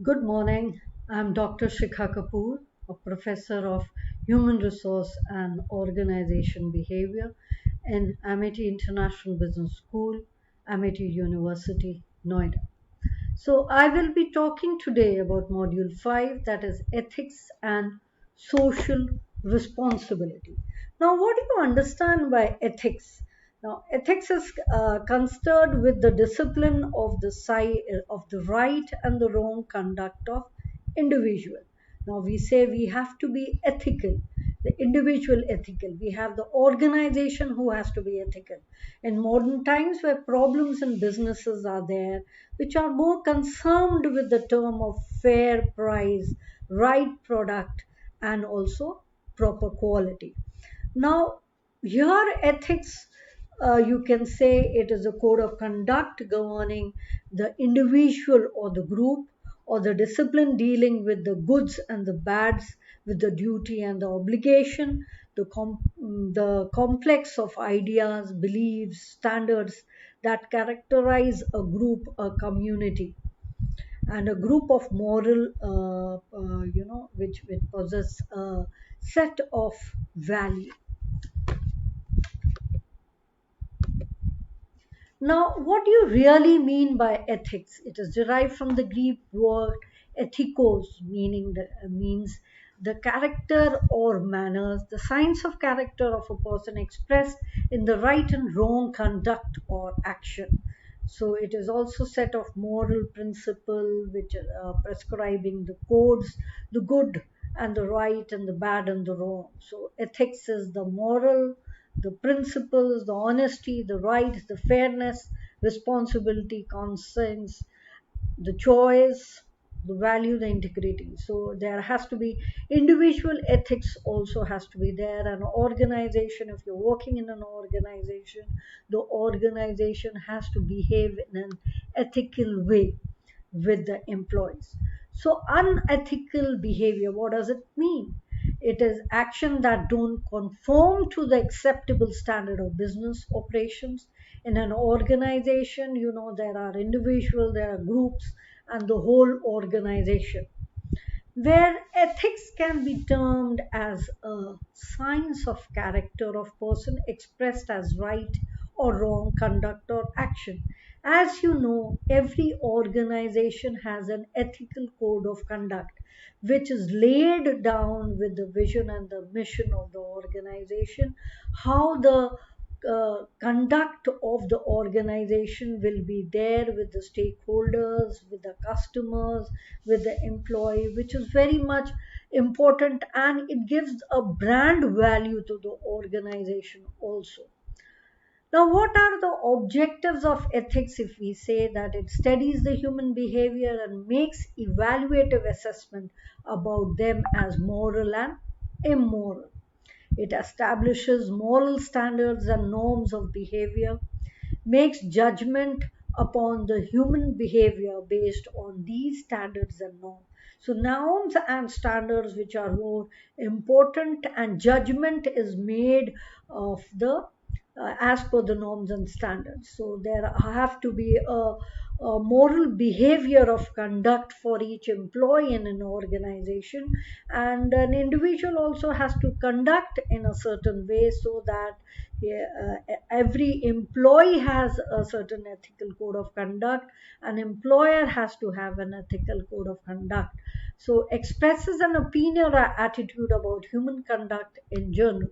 Good morning. I'm Dr. Shikha Kapoor, a professor of human resource and organization behavior in Amity International Business School, Amity University, Noida. So, I will be talking today about Module 5, that is ethics and social responsibility. Now, what do you understand by ethics? Now, ethics is concerned with the discipline of of the right and the wrong conduct of individual. Now, we say we have to be ethical, the individual ethical. We have the organization who has to be ethical. In modern times, where problems in businesses are there, which are more concerned with the term of fair price, right product, and also proper quality. Now, here ethics, you can say it is a code of conduct governing the individual or the group, or the discipline dealing with the goods and the bads, with the duty and the obligation, the complex of ideas, beliefs, standards that characterize a group, a community, and a group of moral, which possess a set of value. Now, what do you really mean by ethics? It is derived from the Greek word ethikos, means the character or manners, the signs of character of a person expressed in the right and wrong conduct or action. So it is also set of moral principle which prescribing the codes, the good and the right and the bad and the wrong. So ethics is the moral, the principles, the honesty, the right, the fairness, responsibility, conscience, the choice, the value, the integrity. So there has to be individual ethics also has to be there. An organization, if you're working in an organization, the organization has to behave in an ethical way with the employees. So unethical behavior, what does it mean? It is action that don't conform to the acceptable standard of business operations. In an organization, there are individuals, there are groups, and the whole organization, where ethics can be termed as a science of character of person expressed as right or wrong conduct or action. As you know, every organization has an ethical code of conduct which is laid down with the vision and the mission of the organization, how the conduct of the organization will be there with the stakeholders, with the customers, with the employee, which is very much important, and it gives a brand value to the organization also. Now, what are the objectives of ethics? If we say that it studies the human behavior and makes evaluative assessment about them as moral and immoral. It establishes moral standards and norms of behavior, makes judgment upon the human behavior based on these standards and norms. So, norms and standards which are more important, and judgment is made of the as per the norms and standards. So there have to be a moral behavior of conduct for each employee in an organization, and an individual also has to conduct in a certain way, so that yeah, every employee has a certain ethical code of conduct. An employer has to have an ethical code of conduct. So expresses an opinion or attitude about human conduct in general.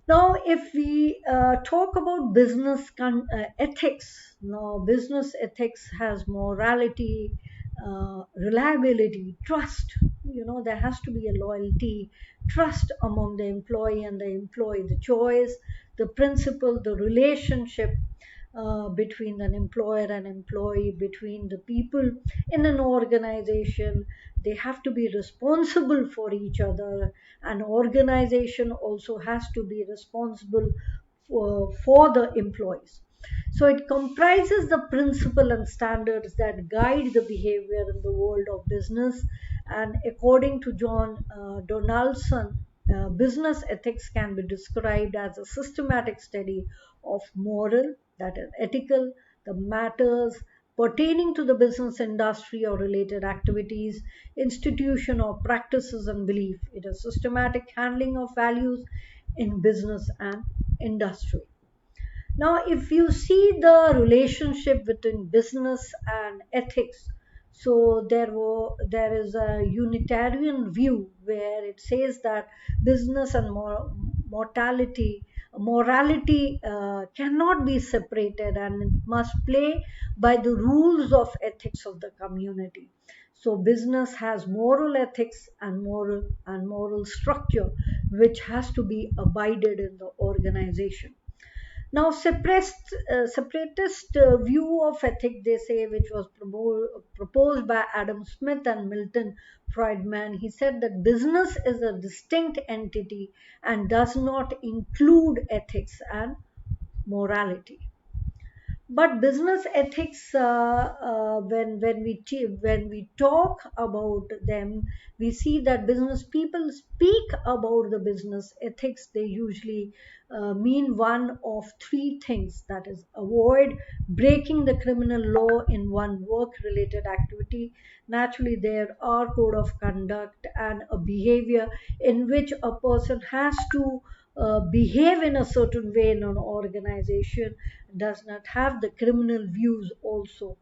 Now, if we talk about ethics, now business ethics has morality, reliability, trust. There has to be a loyalty, trust among the employee and the employee, the choice, the principle, the relationship between an employer and employee, between the people in an organization. They have to be responsible for each other. An organization also has to be responsible for the employees. So it comprises the principle and standards that guide the behavior in the world of business. And according to John Donaldson, business ethics can be described as a systematic study of moral, that is ethical, the matters pertaining to the business industry or related activities, institution or practices and belief. It is systematic handling of values in business and industry. Now, if you see the relationship between business and ethics, so there is a Unitarian view where it says that business and morality cannot be separated, and it must play by the rules of ethics of the community. So business has moral ethics and moral structure which has to be abided in the organization. Now, separatist view of ethic, they say, which was proposed by Adam Smith and Milton Friedman, he said that business is a distinct entity and does not include ethics and morality. But business ethics, when we talk about them, we see that business people speak about the business ethics. They usually mean one of three things, that is, avoid breaking the criminal law in one work related activity. Naturally, there are code of conduct and a behavior in which a person has to behave in a certain way in an organization, does not have the criminal views also.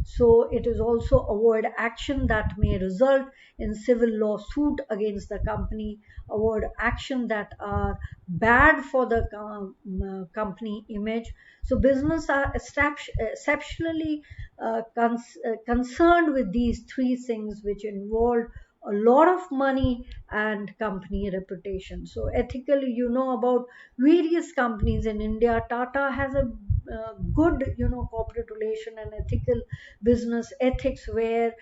So it is also avoid action that may result in civil lawsuit against the company, avoid action that are bad for the company image. So business are exceptionally concerned with these three things, which involve a lot of money and company reputation. So ethically, you know about various companies in India. Tata has a good, corporate relation and ethical business ethics, where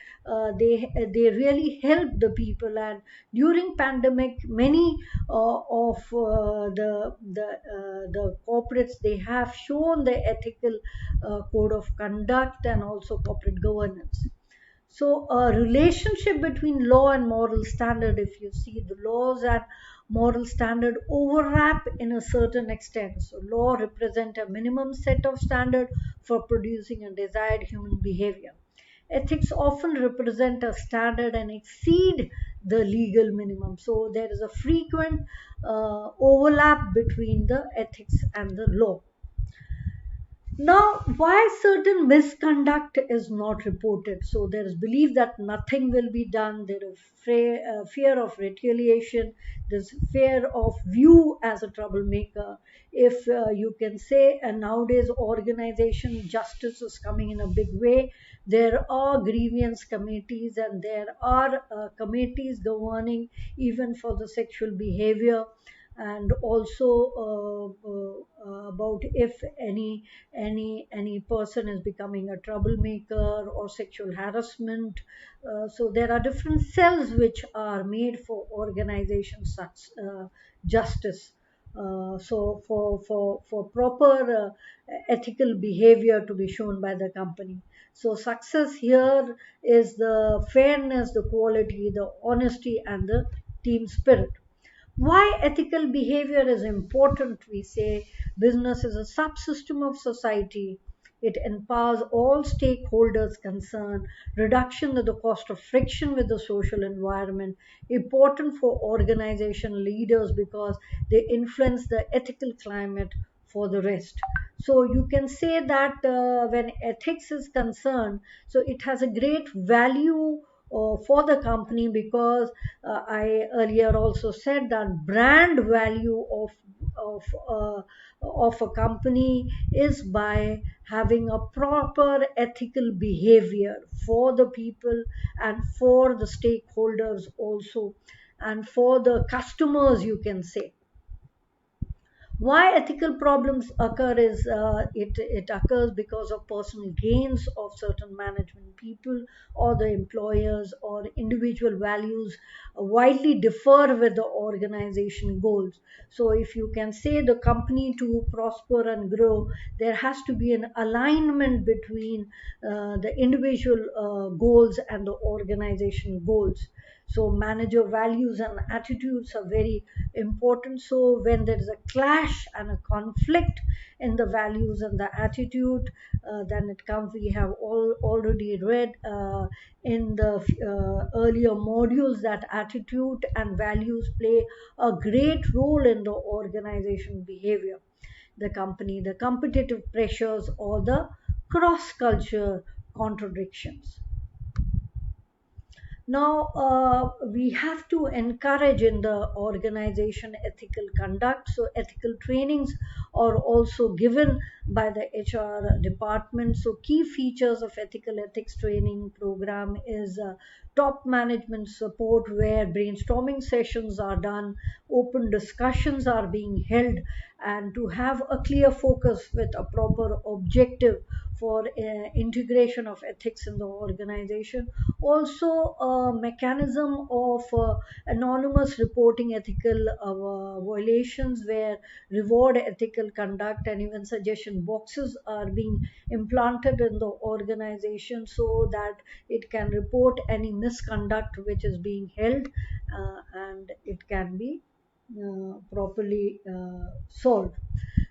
they really help the people. And during pandemic, many of the corporates, they have shown the ethical code of conduct and also corporate governance. So a relationship between law and moral standard, if you see, the laws and moral standard overlap in a certain extent. So law represent a minimum set of standard for producing a desired human behavior. Ethics often represent a standard and exceed the legal minimum. So there is a frequent overlap between the ethics and the law. Now, why certain misconduct is not reported? So there is belief that nothing will be done. There is fear of retaliation. There's fear of view as a troublemaker. If you can say, and nowadays organization justice is coming in a big way. There are grievance committees, and there are committees governing even for the sexual behavior, and also about if any person is becoming a troublemaker or sexual harassment. So there are different cells which are made for organizations such justice. For proper ethical behavior to be shown by the company. So success here is the fairness, the quality, the honesty, and the team spirit. Why ethical behavior is important? We say business is a subsystem of society. It empowers all stakeholders concerned, reduction of the cost of friction with the social environment, important for organization leaders because they influence the ethical climate for the rest. So you can say that when ethics is concerned, so it has a great value for the company, because I earlier also said that brand value of uh, of a company is by having a proper ethical behavior for the people and for the stakeholders also, and for the customers, you can say. Why ethical problems occur is it occurs because of personal gains of certain management people or the employers, or individual values widely differ with the organization goals. So if you can say the company to prosper and grow, there has to be an alignment between the individual goals and the organization goals. So manager values and attitudes are very important. So when there is a clash and a conflict in the values and the attitude, then it comes, we have all already read in the earlier modules that attitude and values play a great role in the organization behavior, the company, the competitive pressures, or the cross culture contradictions. Now, we have to encourage in the organization ethical conduct. So, ethical trainings are also given by the HR department. So, key features of ethical ethics training program is top management support, where brainstorming sessions are done, open discussions are being held, and to have a clear focus with a proper objective for integration of ethics in the organization. Also, a mechanism of anonymous reporting ethical violations, where reward ethical conduct and even suggestion boxes are being implanted in the organization, so that it can report any misconduct which is being held, and it can be properly solved.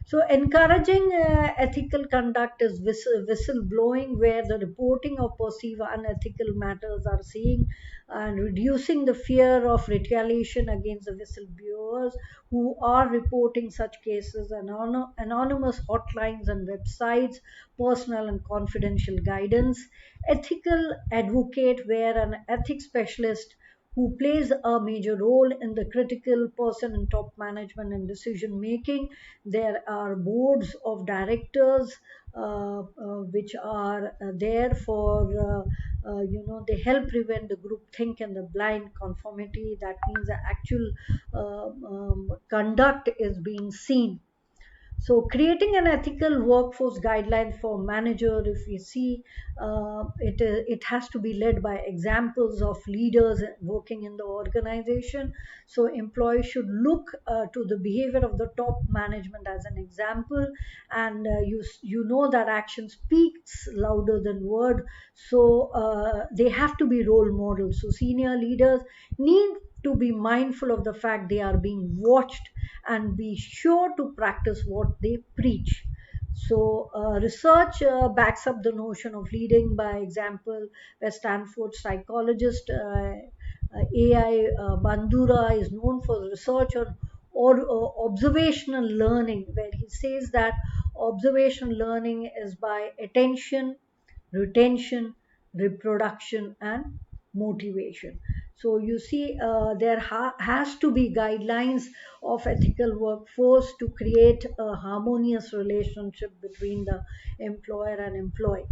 So, encouraging ethical conduct is whistleblowing, where the reporting of perceived unethical matters are seen, and reducing the fear of retaliation against the whistleblowers who are reporting such cases, anonymous hotlines and websites, personal and confidential guidance, ethical advocate, where an ethics specialist who plays a major role in the critical person in top management and decision making. There are boards of directors which are there for they help prevent the group think and the blind conformity. That means the actual conduct is being seen. So creating an ethical workforce guideline for manager, if we see, it has to be led by examples of leaders working in the organization. So employees should look to the behavior of the top management as an example, and you know that action speaks louder than word. So they have to be role models. So senior leaders need to be mindful of the fact they are being watched, and be sure to practice what they preach. So, research backs up the notion of leading by example, where Stanford psychologist AI Bandura is known for research on observational learning, where he says that observational learning is by attention, retention, reproduction, and motivation. So you see, there has to be guidelines of ethical workforce to create a harmonious relationship between the employer and employee.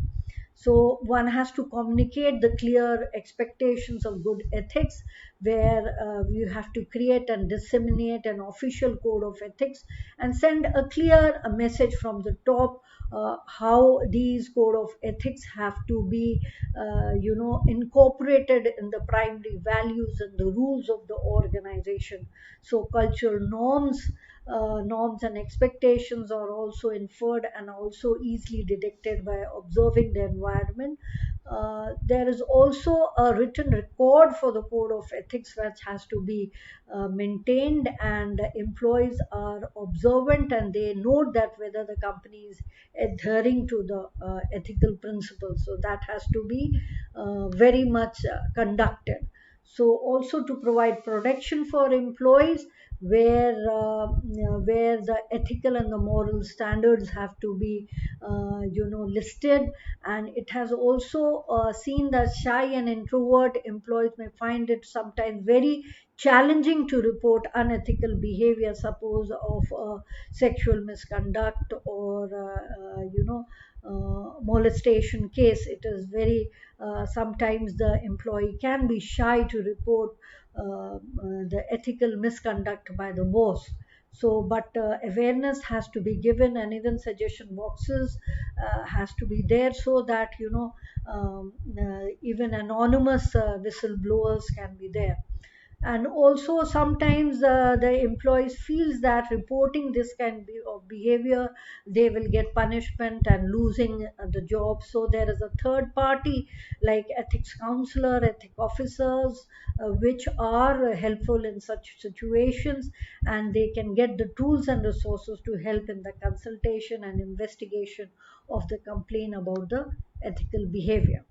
So one has to communicate the clear expectations of good ethics, where you have to create and disseminate an official code of ethics and send a clear message from the top, how these code of ethics have to be incorporated in the primary values and the rules of the organization. So cultural norms and expectations are also inferred and also easily detected by observing the environment. There is also a written record for the code of ethics which has to be maintained, and employees are observant and they note that whether the company is adhering to the ethical principles. So that has to be very much conducted. So also to provide protection for employees, where the ethical and the moral standards have to be listed. And it has also seen that shy and introvert employees may find it sometimes very challenging to report unethical behavior, suppose of sexual misconduct or molestation case. It is very sometimes the employee can be shy to report the ethical misconduct by the boss. So but awareness has to be given, and even suggestion boxes has to be there, so that even anonymous whistleblowers can be there. And also sometimes the employees feels that reporting this kind of behavior, they will get punishment and losing the job. So there is a third party like ethics counselor, ethic officers, which are helpful in such situations, and they can get the tools and resources to help in the consultation and investigation of the complaint about the ethical behavior.